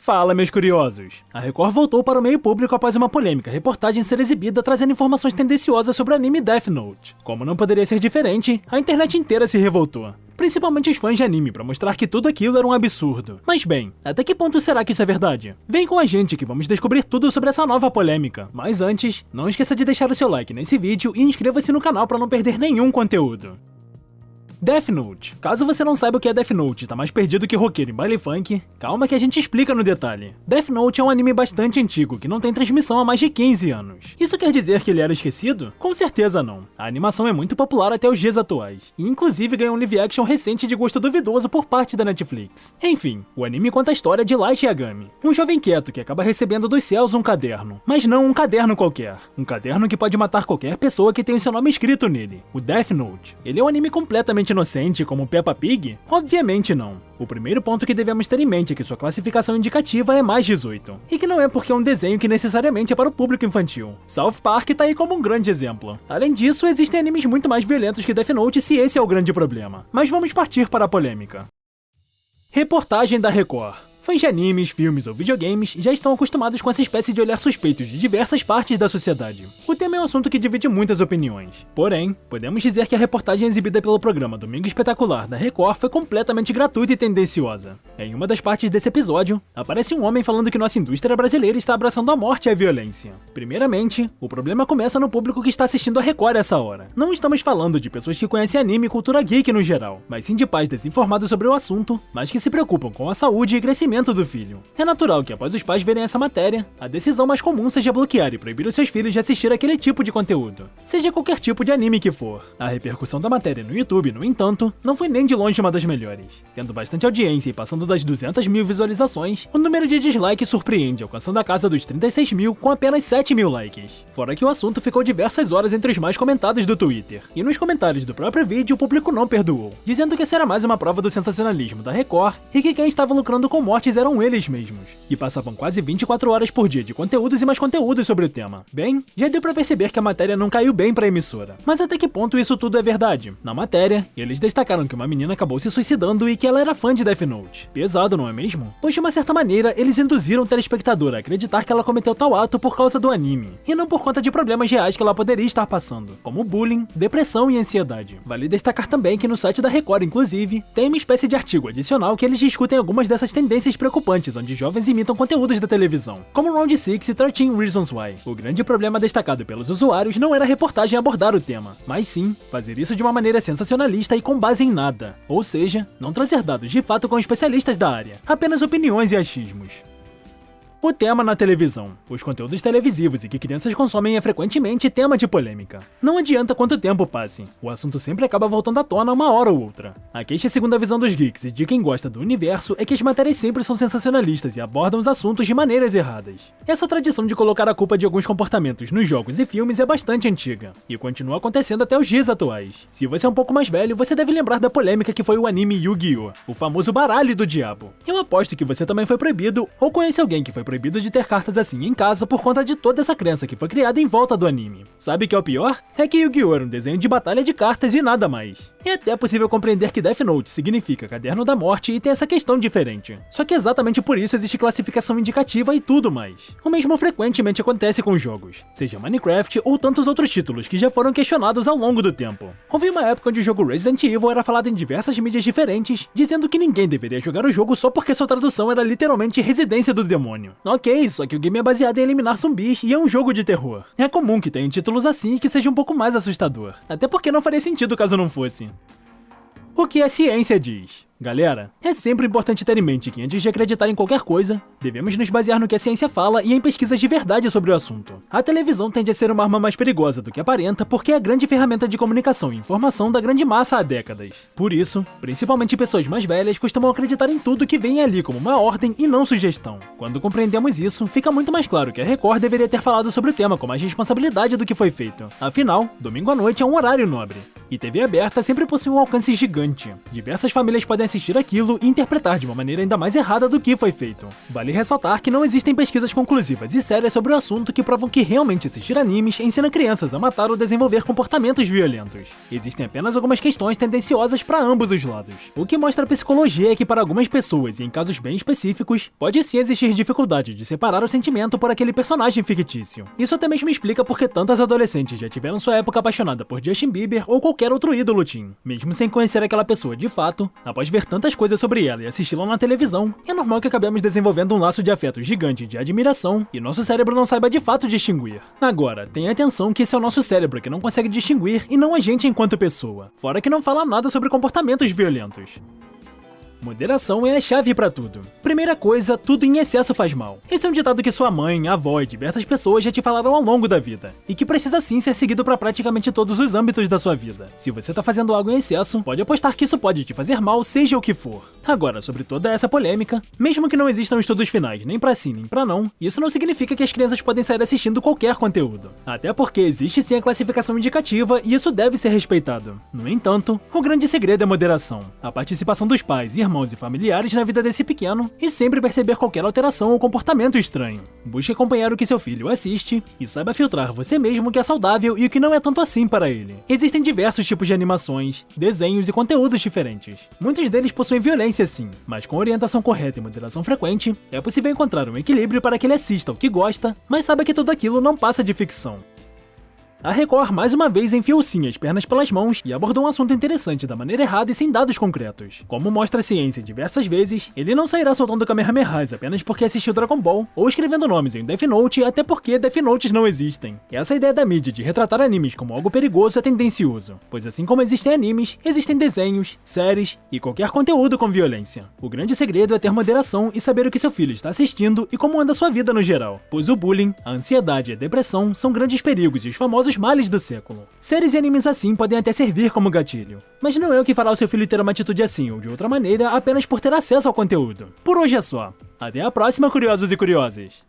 Fala, meus curiosos! A Record voltou para o meio público após uma polêmica reportagem ser exibida trazendo informações tendenciosas sobre o anime Death Note. Como não poderia ser diferente, a internet inteira se revoltou. Principalmente os fãs de anime, pra mostrar que tudo aquilo era um absurdo. Mas bem, até que ponto será que isso é verdade? Vem com a gente que vamos descobrir tudo sobre essa nova polêmica. Mas antes, não esqueça de deixar o seu like nesse vídeo e inscreva-se no canal pra não perder nenhum conteúdo. Death Note. Caso você não saiba o que é Death Note, tá mais perdido que roqueiro em baile funk, calma que a gente explica no detalhe. Death Note é um anime bastante antigo, que não tem transmissão há mais de 15 anos. Isso quer dizer que ele era esquecido? Com certeza não. A animação é muito popular até os dias atuais, e inclusive ganhou um live action recente de gosto duvidoso por parte da Netflix. Enfim, o anime conta a história de Light Yagami, um jovem quieto que acaba recebendo dos céus um caderno. Mas não um caderno qualquer. Um caderno que pode matar qualquer pessoa que tem o seu nome escrito nele. O Death Note. Ele é um anime completamente inocente como Peppa Pig? Obviamente não. O primeiro ponto que devemos ter em mente é que sua classificação indicativa é mais 18. E que não é porque é um desenho que necessariamente é para o público infantil. South Park tá aí como um grande exemplo. Além disso, existem animes muito mais violentos que Death Note se esse é o grande problema. Mas vamos partir para a polêmica. Reportagem da Record. Fãs de animes, filmes ou videogames já estão acostumados com essa espécie de olhar suspeito de diversas partes da sociedade. O tema é um assunto que divide muitas opiniões. Porém, podemos dizer que a reportagem exibida pelo programa Domingo Espetacular da Record foi completamente gratuita e tendenciosa. Em uma das partes desse episódio, aparece um homem falando que nossa indústria brasileira está abraçando a morte e a violência. Primeiramente, o problema começa no público que está assistindo a Record essa hora. Não estamos falando de pessoas que conhecem anime e cultura geek no geral, mas sim de pais desinformados sobre o assunto, mas que se preocupam com a saúde e crescimento do filho. É natural que após os pais verem essa matéria, a decisão mais comum seja bloquear e proibir os seus filhos de assistir aquele tipo de conteúdo, seja qualquer tipo de anime que for. A repercussão da matéria no YouTube, no entanto, não foi nem de longe uma das melhores. Tendo bastante audiência e passando das 200 mil visualizações, o número de dislikes surpreende, alcançando a casa dos 36 mil com apenas 7 mil likes. Fora que o assunto ficou diversas horas entre os mais comentados do Twitter. E nos comentários do próprio vídeo o público não perdoou, dizendo que essa era mais uma prova do sensacionalismo da Record e que quem estava lucrando com mortes eram eles mesmos, e passavam quase 24 horas por dia de conteúdos e mais conteúdos sobre o tema. Bem, já deu pra perceber que a matéria não caiu bem pra emissora. Mas até que ponto isso tudo é verdade? Na matéria, eles destacaram que uma menina acabou se suicidando e que ela era fã de Death Note. Pesado, não é mesmo? Pois de uma certa maneira, eles induziram o telespectador a acreditar que ela cometeu tal ato por causa do anime, e não por conta de problemas reais que ela poderia estar passando, como bullying, depressão e ansiedade. Vale destacar também que no site da Record, inclusive, tem uma espécie de artigo adicional que eles discutem algumas dessas tendências preocupantes, onde jovens imitam conteúdos da televisão, como Round 6 e 13 Reasons Why. O grande problema destacado pelos usuários não era a reportagem abordar o tema, mas sim fazer isso de uma maneira sensacionalista e com base em nada, ou seja, não trazer dados de fato com especialistas da área, apenas opiniões e achismos. O tema na televisão. Os conteúdos televisivos e que crianças consomem é frequentemente tema de polêmica. Não adianta quanto tempo passe, o assunto sempre acaba voltando à tona uma hora ou outra. A queixa segundo a visão dos geeks e de quem gosta do universo é que as matérias sempre são sensacionalistas e abordam os assuntos de maneiras erradas. Essa tradição de colocar a culpa de alguns comportamentos nos jogos e filmes é bastante antiga, e continua acontecendo até os dias atuais. Se você é um pouco mais velho, você deve lembrar da polêmica que foi o anime Yu-Gi-Oh!, o famoso baralho do diabo. Eu aposto que você também foi proibido, ou conhece alguém que foi proibido de ter cartas assim em casa por conta de toda essa crença que foi criada em volta do anime. Sabe o que é o pior? É que Yu-Gi-Oh! Era um desenho de batalha de cartas e nada mais. É até possível compreender que Death Note significa Caderno da Morte e tem essa questão diferente. Só que exatamente por isso existe classificação indicativa e tudo mais. O mesmo frequentemente acontece com jogos, seja Minecraft ou tantos outros títulos que já foram questionados ao longo do tempo. Houve uma época onde o jogo Resident Evil era falado em diversas mídias diferentes, dizendo que ninguém deveria jogar o jogo só porque sua tradução era literalmente Residência do Demônio. Ok, só que o game é baseado em eliminar zumbis e é um jogo de terror. É comum que tenham títulos assim e que seja um pouco mais assustador. Até porque não faria sentido caso não fosse. O que a ciência diz? Galera, é sempre importante ter em mente que antes de acreditar em qualquer coisa, devemos nos basear no que a ciência fala e em pesquisas de verdade sobre o assunto. A televisão tende a ser uma arma mais perigosa do que aparenta porque é a grande ferramenta de comunicação e informação da grande massa há décadas. Por isso, principalmente pessoas mais velhas costumam acreditar em tudo que vem ali como uma ordem e não sugestão. Quando compreendemos isso, fica muito mais claro que a Record deveria ter falado sobre o tema com mais responsabilidade do que foi feito. Afinal, domingo à noite é um horário nobre. E TV aberta sempre possui um alcance gigante. Diversas famílias podem assistir aquilo e interpretar de uma maneira ainda mais errada do que foi feito. Vale Vale ressaltar que não existem pesquisas conclusivas e sérias sobre o assunto que provam que realmente assistir animes ensina crianças a matar ou desenvolver comportamentos violentos. Existem apenas algumas questões tendenciosas para ambos os lados. O que mostra a psicologia é que para algumas pessoas, e em casos bem específicos, pode sim existir dificuldade de separar o sentimento por aquele personagem fictício. Isso até mesmo explica porque tantas adolescentes já tiveram sua época apaixonada por Justin Bieber ou qualquer outro ídolo teen. Mesmo sem conhecer aquela pessoa de fato, após ver tantas coisas sobre ela e assisti-la na televisão, é normal que acabemos desenvolvendo um laço de afeto gigante de admiração e nosso cérebro não saiba de fato distinguir. Agora, tenha atenção que esse é o nosso cérebro que não consegue distinguir e não a gente enquanto pessoa. Fora que não fala nada sobre comportamentos violentos. Moderação é a chave pra tudo. Primeira coisa, tudo em excesso faz mal. Esse é um ditado que sua mãe, avó e diversas pessoas já te falaram ao longo da vida, e que precisa sim ser seguido pra praticamente todos os âmbitos da sua vida. Se você tá fazendo algo em excesso, pode apostar que isso pode te fazer mal, seja o que for. Agora, sobre toda essa polêmica, mesmo que não existam estudos finais nem pra sim nem pra não, isso não significa que as crianças podem sair assistindo qualquer conteúdo. Até porque existe sim a classificação indicativa e isso deve ser respeitado. No entanto, o grande segredo é a moderação. A participação dos pais, irmãos e familiares na vida desse pequeno e sempre perceber qualquer alteração ou comportamento estranho. Busque acompanhar o que seu filho assiste e saiba filtrar você mesmo o que é saudável e o que não é tanto assim para ele. Existem diversos tipos de animações, desenhos e conteúdos diferentes. Muitos deles possuem violência sim, mas com orientação correta e moderação frequente, é possível encontrar um equilíbrio para que ele assista o que gosta, mas saiba que tudo aquilo não passa de ficção. A Record mais uma vez enfiou sim as pernas pelas mãos e abordou um assunto interessante da maneira errada e sem dados concretos. Como mostra a ciência diversas vezes, ele não sairá soltando Kamehamehas apenas porque assistiu Dragon Ball ou escrevendo nomes em Death Note até porque Death Notes não existem. Essa ideia da mídia de retratar animes como algo perigoso é tendencioso, pois assim como existem animes, existem desenhos, séries e qualquer conteúdo com violência. O grande segredo é ter moderação e saber o que seu filho está assistindo e como anda sua vida no geral, pois o bullying, a ansiedade e a depressão são grandes perigos e os famosos males do século. Séries e animes assim podem até servir como gatilho, mas não é o que fará o seu filho ter uma atitude assim ou de outra maneira apenas por ter acesso ao conteúdo. Por hoje é só. Até a próxima, curiosos e curiosas!